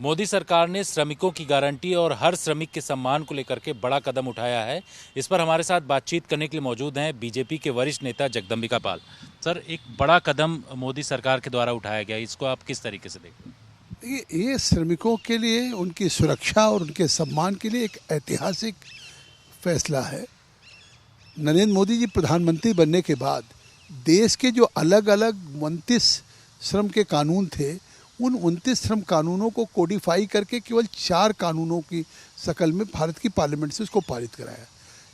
मोदी सरकार ने श्रमिकों की गारंटी और हर श्रमिक के सम्मान को लेकर के बड़ा कदम उठाया है। इस पर हमारे साथ बातचीत करने के लिए मौजूद हैं बीजेपी के वरिष्ठ नेता जगदम्बिका पाल। सर, एक बड़ा कदम मोदी सरकार के द्वारा उठाया गया, इसको आप किस तरीके से देखते हैं? ये श्रमिकों के लिए, उनकी सुरक्षा और उनके सम्मान के लिए एक ऐतिहासिक फैसला है। नरेंद्र मोदी जी प्रधानमंत्री बनने के बाद देश के जो अलग अलग 29 श्रम के कानून थे, उन 29 श्रम कानूनों को कोडिफाई करके केवल 4 कानूनों की शक्ल में भारत की पार्लियामेंट से उसको पारित कराया।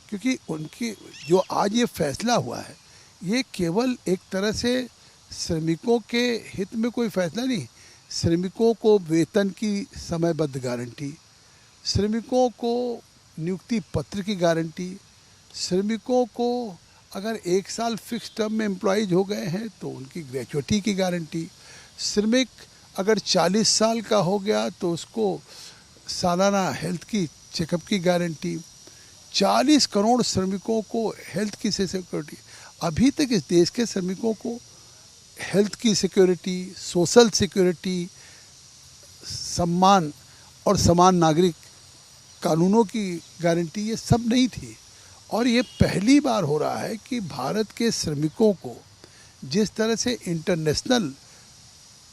क्योंकि उनकी जो आज ये फैसला हुआ है, ये केवल एक तरह से श्रमिकों के हित में कोई फैसला नहीं। श्रमिकों को वेतन की समयबद्ध गारंटी, श्रमिकों को नियुक्ति पत्र की गारंटी, श्रमिकों को अगर 1 साल फिक्स टर्म में एम्प्लॉयज हो गए हैं तो उनकी ग्रेचुइटी की गारंटी, श्रमिक अगर 40 साल का हो गया तो उसको सालाना हेल्थ की चेकअप की गारंटी, 40 करोड़ श्रमिकों को हेल्थ की सिक्योरिटी। अभी तक इस देश के श्रमिकों को हेल्थ की सिक्योरिटी, सोशल सिक्योरिटी, सम्मान और समान नागरिक कानूनों की गारंटी ये सब नहीं थी। और ये पहली बार हो रहा है कि भारत के श्रमिकों को जिस तरह से इंटरनेशनल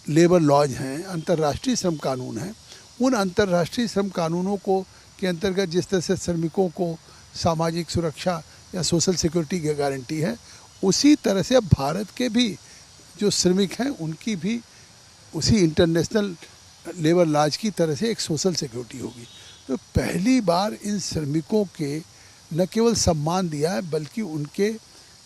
लेबर लॉज हैं, अंतर्राष्ट्रीय श्रम कानून हैं, उन अंतर्राष्ट्रीय श्रम कानूनों को के अंतर्गत जिस तरह से श्रमिकों को सामाजिक सुरक्षा या सोशल सिक्योरिटी की गारंटी है, उसी तरह से अब भारत के भी जो श्रमिक हैं उनकी भी उसी इंटरनेशनल लेबर लॉज की तरह से एक सोशल सिक्योरिटी होगी। तो पहली बार इन श्रमिकों के न केवल सम्मान दिया है, बल्कि उनके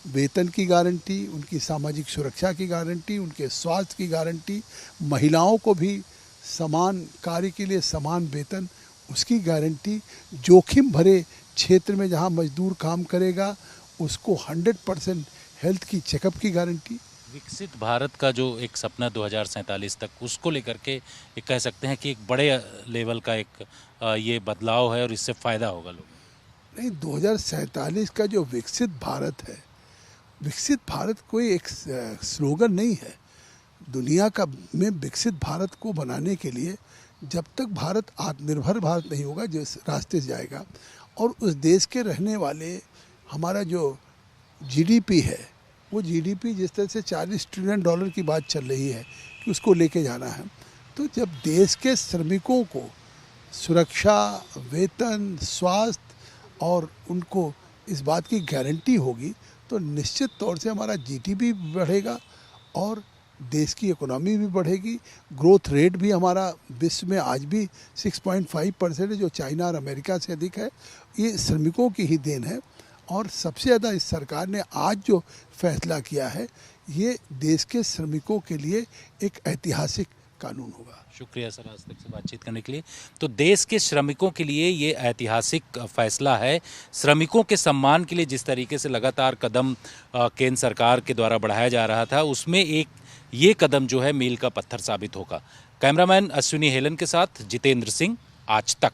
वेतन की गारंटी, उनकी सामाजिक सुरक्षा की गारंटी, उनके स्वास्थ्य की गारंटी, महिलाओं को भी समान कार्य के लिए समान वेतन, उसकी गारंटी, जोखिम भरे क्षेत्र में जहां मजदूर काम करेगा उसको 100% हेल्थ की चेकअप की गारंटी। विकसित भारत का जो एक सपना 2047 तक, उसको लेकर के एक कह सकते हैं कि एक बड़े लेवल का एक ये बदलाव है और इससे फ़ायदा होगा लोगों को। नहीं, 2047 का जो विकसित भारत है, विकसित भारत कोई एक स्लोगन नहीं है। दुनिया का में विकसित भारत को बनाने के लिए जब तक भारत आत्मनिर्भर भारत नहीं होगा, जिस रास्ते से जाएगा, और उस देश के रहने वाले हमारा जो जीडीपी है, वो जीडीपी जिस तरह से $40 ट्रिलियन की बात चल रही है कि उसको लेके जाना है, तो जब देश के श्रमिकों को सुरक्षा, वेतन, स्वास्थ्य और उनको इस बात की गारंटी होगी, तो निश्चित तौर से हमारा जीडीपी भी बढ़ेगा और देश की इकोनॉमी भी बढ़ेगी। ग्रोथ रेट भी हमारा विश्व में आज भी 6.5% है, जो चाइना और अमेरिका से अधिक है। ये श्रमिकों की ही देन है। और सबसे ज़्यादा इस सरकार ने आज जो फैसला किया है, ये देश के श्रमिकों के लिए एक ऐतिहासिक कानून होगा। शुक्रिया सर, आज तक से बातचीत करने के लिए। तो देश के श्रमिकों के लिए ये ऐतिहासिक फैसला है। श्रमिकों के सम्मान के लिए जिस तरीके से लगातार कदम केंद्र सरकार के द्वारा बढ़ाया जा रहा था, उसमें एक ये कदम जो है मील का पत्थर साबित होगा। कैमरामैन अश्विनी हेलन के साथ जितेंद्र सिंह, आज तक।